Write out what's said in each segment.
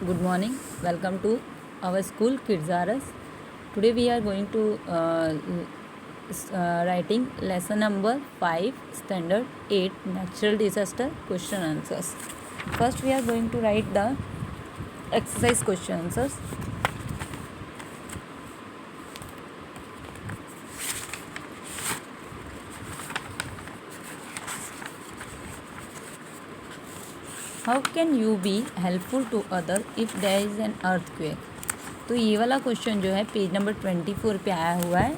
Good morning. Welcome to our school Kids R Us. Today we are going to writing lesson number 5, standard 8, natural disaster question answers. First we are going to write the exercise question answers. How can you be helpful to other if there is an earthquake? तो ये वाला question जो है page number 24 पे आया हुआ है.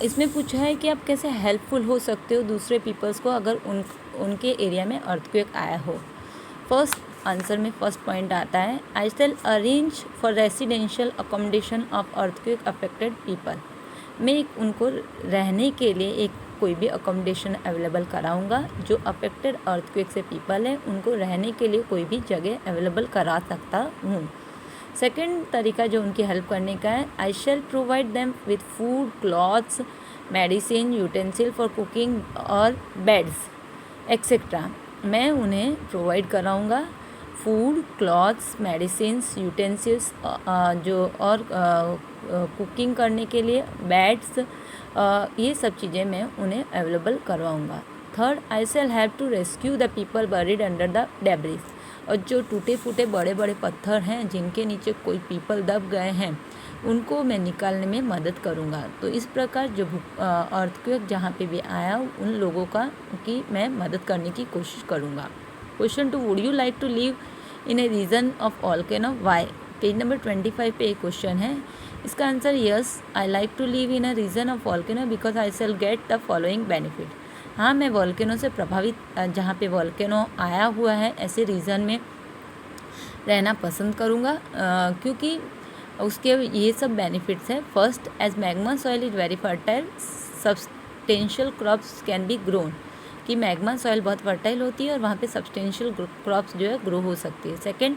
इसमें पूछा है कि आप कैसे हेल्पफुल हो सकते हो दूसरे पीपल्स को अगर उनके एरिया में अर्थक्वेक आया हो. फर्स्ट आंसर में फर्स्ट पॉइंट आता है, I shall arrange for residential accommodation of earthquake affected people. मैं उनको रहने के लिए एक कोई भी अकोमोडेशन अवेलेबल कराऊंगा. जो अफेक्टेड अर्थक्वेक से पीपल है उनको रहने के लिए कोई भी जगह अवेलेबल करा सकता हूँ. सेकेंड तरीका जो उनकी हेल्प करने का है, I shall provide them with food, clothes, medicine, utensil for cooking और बेड्स एक्सेट्रा. मैं उन्हें प्रोवाइड कराऊंगा फूड, क्लॉथ्स, मेडिसिन्स, यूटेंसिल्स जो और कुकिंग करने के लिए बेड्स, ये सब चीज़ें मैं उन्हें अवेलेबल करवाऊंगा. Third, I shall have to rescue the people buried under the debris. और जो टूटे फूटे बड़े बड़े पत्थर हैं जिनके नीचे कोई पीपल दब गए हैं उनको मैं निकालने में मदद करूंगा. तो इस प्रकार जो अर्थक्वेक जहाँ पे भी आया उन लोगों की मैं मदद करने की कोशिश करूंगा. Question 2, would you like to live in a region of volcano, why? Page number 25 पे एक क्वेश्चन है. इसका answer yes, I like to live in a region of volcano because I shall get the following benefit. हाँ, मैं volcano से प्रभावित जहाँ पे वोल्केनो आया हुआ है ऐसे रीजन में रहना पसंद करूँगा क्योंकि उसके ये सब बेनिफिट्स हैं. First, as magma soil is very fertile, substantial crops can be grown. कि मैग्मा सॉइल बहुत फर्टाइल होती है और वहाँ पे सब्सटेंशियल क्रॉप्स जो है ग्रो हो सकती है. Second,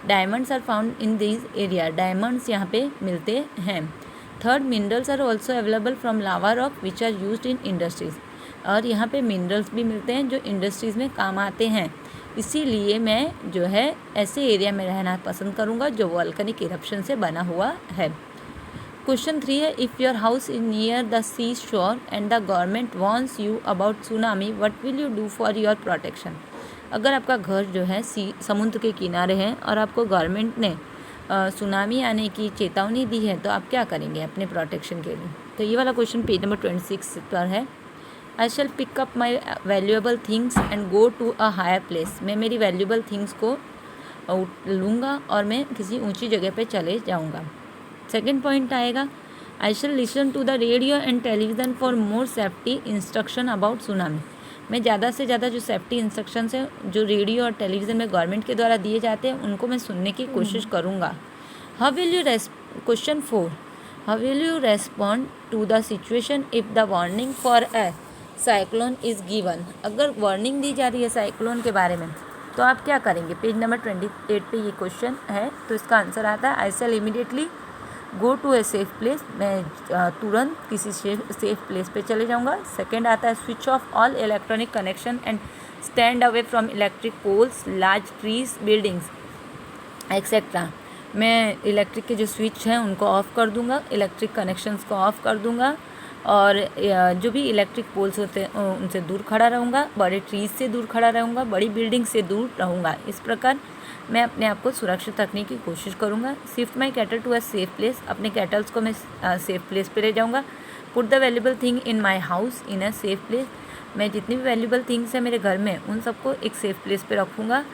diamonds are found in this area. Diamonds यहाँ पे मिलते हैं. Third, minerals are also available from lava rock which are used in industries. और यहाँ पे मिनरल्स भी मिलते हैं जो इंडस्ट्रीज़ में काम आते हैं. इसीलिए मैं जो है ऐसे एरिया में रहना पसंद करूँगा जो वॉल्केनिक इरप्शन से बना हुआ है. क्वेश्चन 3 है, if your house is near the sea shore and the government wants you about tsunami, what will you do for your protection? अगर आपका घर जो है समुद्र के किनारे है और आपको गवर्नमेंट ने सुनामी आने की चेतावनी दी है तो आप क्या करेंगे अपने प्रोटेक्शन के लिए? तो ये वाला क्वेश्चन पेज नंबर 26 पर है. I shall pick up my valuable things and go to a higher place. मैं मेरी वैल्यूएबल थिंग्स को लूँगा और मैं किसी ऊंची जगह पे चले जाऊँगा. सेकेंड पॉइंट आएगा, I shall listen to the radio and television for more safety instruction about tsunami. मैं ज़्यादा से ज़्यादा जो सेफ्टी इंस्ट्रक्शंस हैं जो रेडियो और टेलीविज़न में गवर्नमेंट के द्वारा दिए जाते हैं उनको मैं सुनने की कोशिश करूँगा. How will you question 4, how will you respond to the situation if the warning for a cyclone is given. अगर वार्निंग दी जा रही है साइक्लोन के बारे में तो आप क्या करेंगे? पेज नंबर 28 पे ये क्वेश्चन है. तो इसका आंसर आता है, I shall immediately go to a safe place. मैं तुरंत किसी सेफ प्लेस पे चले जाऊंगा. सेकेंड आता है, switch off all electronic connection and stand away from electric poles, large trees, buildings etcetera. मैं इलेक्ट्रिक के जो स्विच हैं उनको ऑफ़ कर दूंगा, इलेक्ट्रिक कनेक्शंस को ऑफ़ कर दूंगा और जो भी इलेक्ट्रिक पोल्स होते हैं उनसे दूर खड़ा रहूँगा, बड़े ट्रीज से दूर खड़ा रहूँगा, बड़ी बिल्डिंग से दूर रहूँगा. इस प्रकार मैं अपने आप को सुरक्षित रखने की कोशिश करूँगा. Shift my cattle to a safe place. अपने कैटल्स को मैं सेफ प्लेस पे ले जाऊँगा. Put the valuable thing in my house in a safe place. मैं जितनी भी वैल्यूएबल थिंग्स हैं मेरे घर में उन सबको एक सेफ प्लेस पे रखूँगा.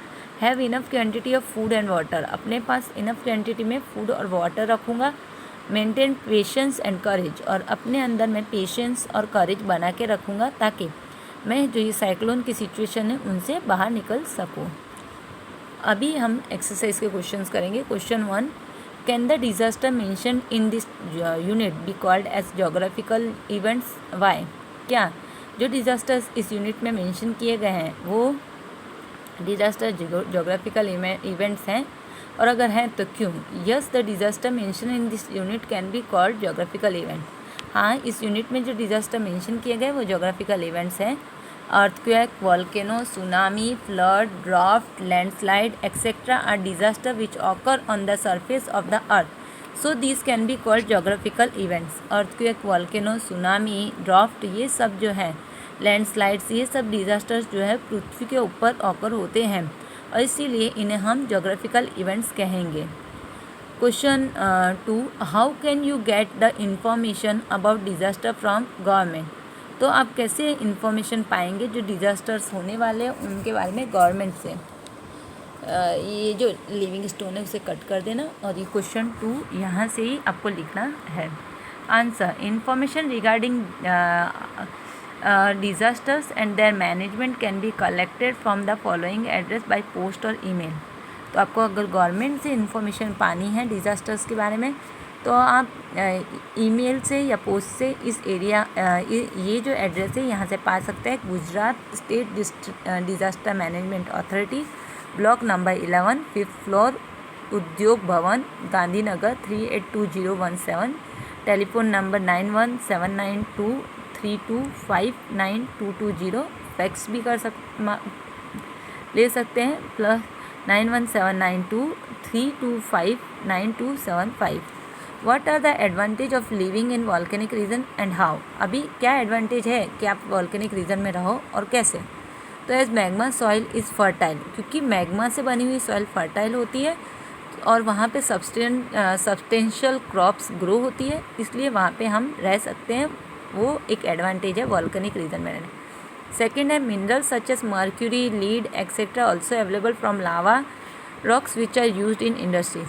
Have enough quantity of food and water. अपने पास इनफ क्वान्टिटी में फूड और वाटर रखूँगा. Maintain patience and courage. और अपने अंदर मैं पेशेंस और करेज बना के रखूँगा ताकि मैं जो ये साइक्लोन की सिचुएशन है उनसे बाहर निकल सकूँ. अभी हम एक्सरसाइज के क्वेश्चंस करेंगे. Question 1, can the disaster mention in this unit be called as geographical events, why? क्या जो डिज़ास्टर्स इस यूनिट में मेंशन किए गए हैं वो डिज़ास्टर जोग्राफिकल इवेंट्स हैं और अगर हैं तो क्यों? Yes, the disaster mention in this unit can be called geographical event. हाँ, इस यूनिट में जो डिज़ास्टर मेंशन किए गए वो जोग्राफिकल इवेंट्स हैं. earthquake, volcano, tsunami, flood, drought, landslide, etc. are disasters which occur on the surface of the earth. So these can be called geographical events. earthquake, volcano, tsunami, drought, ये सब जो है landslides, ये सब disasters जो है पृथ्वी के ऊपर ऑकर होते हैं और इसीलिए इन्हें हम जोग्राफिकल इवेंट्स कहेंगे. Question 2, how can you get the information about disaster from government. तो आप कैसे इंफॉर्मेशन पाएंगे जो डिज़ास्टर्स होने वाले हैं उनके बारे में गवर्नमेंट से. ये जो लिविंग स्टोन है उसे कट कर देना और ये क्वेश्चन 2 यहाँ से ही आपको लिखना है. Answer, information regarding disasters and their management can be collected from the following address by post और email. तो आपको अगर गवर्नमेंट से इन्फॉर्मेशन पानी है डिज़ास्टर्स के बारे में तो आप ईमेल से या पोस्ट से इस एरिया ये जो एड्रेस है यहाँ से पा सकते हैं. Gujarat state disaster management authority, block number 11, 5th floor, उद्योग भवन, गांधीनगर 382017. Telephone number 917923259220. फैक्स भी ले सकते हैं plus 917923259275. What are the advantage of living in volcanic region and how. अभी क्या एडवांटेज है कि आप वॉल्केनिक रीजन में रहो और कैसे. तो as magma soil is fertile, क्योंकि मैग्मा से बनी हुई सॉइल फर्टाइल होती है और वहाँ पे सब्सटेंशियल क्रॉप्स ग्रो होती है, इसलिए वहाँ पे हम रह सकते हैं. वो एक एडवांटेज है वॉल्केनिक रीजन में रहने. सेकेंड है mineral such as mercury, lead etcetera also available from lava rocks which are used in industries.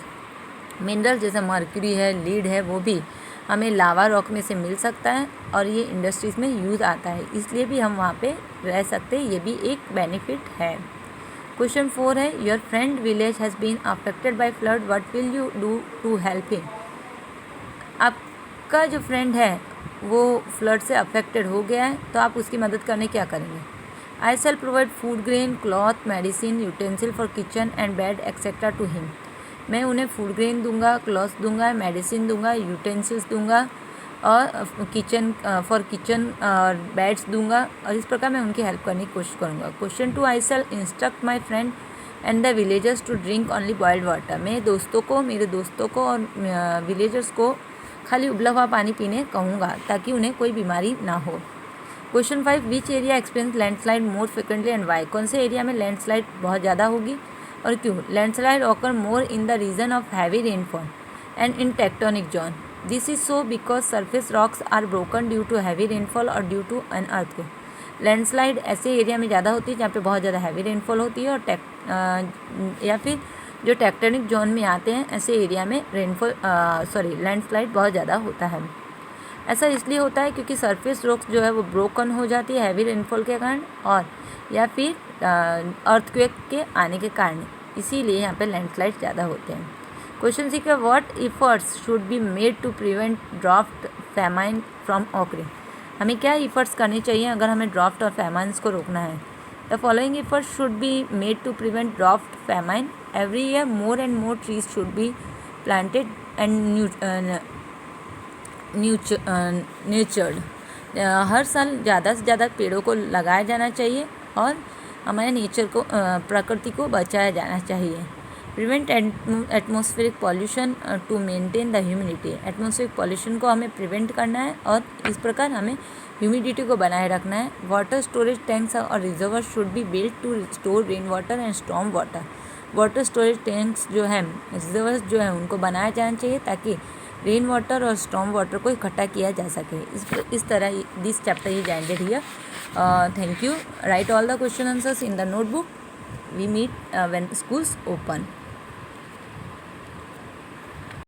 Mineral जैसे मर्क्यूरी है, लीड है, वो भी हमें लावा रॉक में से मिल सकता है और ये इंडस्ट्रीज़ में यूज़ आता है, इसलिए भी हम वहाँ पे रह सकते हैं. ये भी एक बेनिफिट है. क्वेश्चन 4 है, your friend village has been affected by flood, what will you do to help him. आपका जो फ्रेंड है वो फ्लड से अफेक्टेड हो गया है तो आप उसकी मदद करने क्या करेंगे. I shall provide food grain, cloth, medicine, utensil for kitchen and bed etcetera to him. मैं उन्हें फूड ग्रेन दूंगा, क्लॉथ दूंगा, मेडिसिन दूंगा, यूटेंसिल्स दूंगा और किचन और बेड्स दूंगा और इस प्रकार मैं उनकी हेल्प करने की कोशिश करूँगा. Question 2, I shall instruct my friend and the villagers to drink only boiled water. मेरे दोस्तों को और विलेजर्स को खाली उबला हुआ पानी पीने कहूँगा ताकि उन्हें कोई बीमारी ना हो. Question 5, which area experience landslide more frequently and why. कौन से एरिया में लैंडस्लाइड बहुत ज़्यादा होगी और क्यों. Landslide occur more in the region of heavy rainfall and in tectonic zone. This is so because surface rocks are broken due to heavy rainfall और due to an earthquake. Landslide ऐसे area में ज़्यादा होती है जहाँ पे बहुत ज़्यादा हैवी रेनफॉल होती है और या फिर जो टेक्टोनिक जोन में आते हैं ऐसे एरिया में लैंडस्लाइड बहुत ज़्यादा होता है. ऐसा इसलिए होता है क्योंकि सरफेस रॉक्स जो है वो ब्रोकन हो जाती है हैवी रेनफॉल के कारण और या फिर अर्थक्वेक के आने के कारण, इसीलिए यहाँ पे लैंडस्लाइड ज़्यादा होते हैं. क्वेश्चन 6 है, what efforts should be made to prevent drought famine from occurring. हमें क्या एफर्ट्स करनी चाहिए अगर हमें ड्राफ्ट और फैमाइन्स को रोकना है. The following efforts should be made to prevent drought famine. Every year more and more trees should be planted and nurtured. हर साल ज़्यादा से ज़्यादा पेड़ों को लगाया जाना चाहिए और हमारे नेचर को प्रकृति को बचाया जाना चाहिए. Prevent atmospheric pollution to maintain the humidity. Atmospheric pollution को हमें प्रिवेंट करना है और इस प्रकार हमें ह्यूमिडिटी को बनाए रखना है. वाटर स्टोरेज टैंक्स और reservoir should be build to store rain water and storm water. Water storage tanks जो है, रिजर्वर्स जो है, उनको बनाया जाना चाहिए ताकि रेन वाटर और स्टॉर्म वाटर को इकट्ठा किया जा सके. इस तरह this chapter is ended here. Thank you. Right all the question answers in the notebook. We meet when schools open.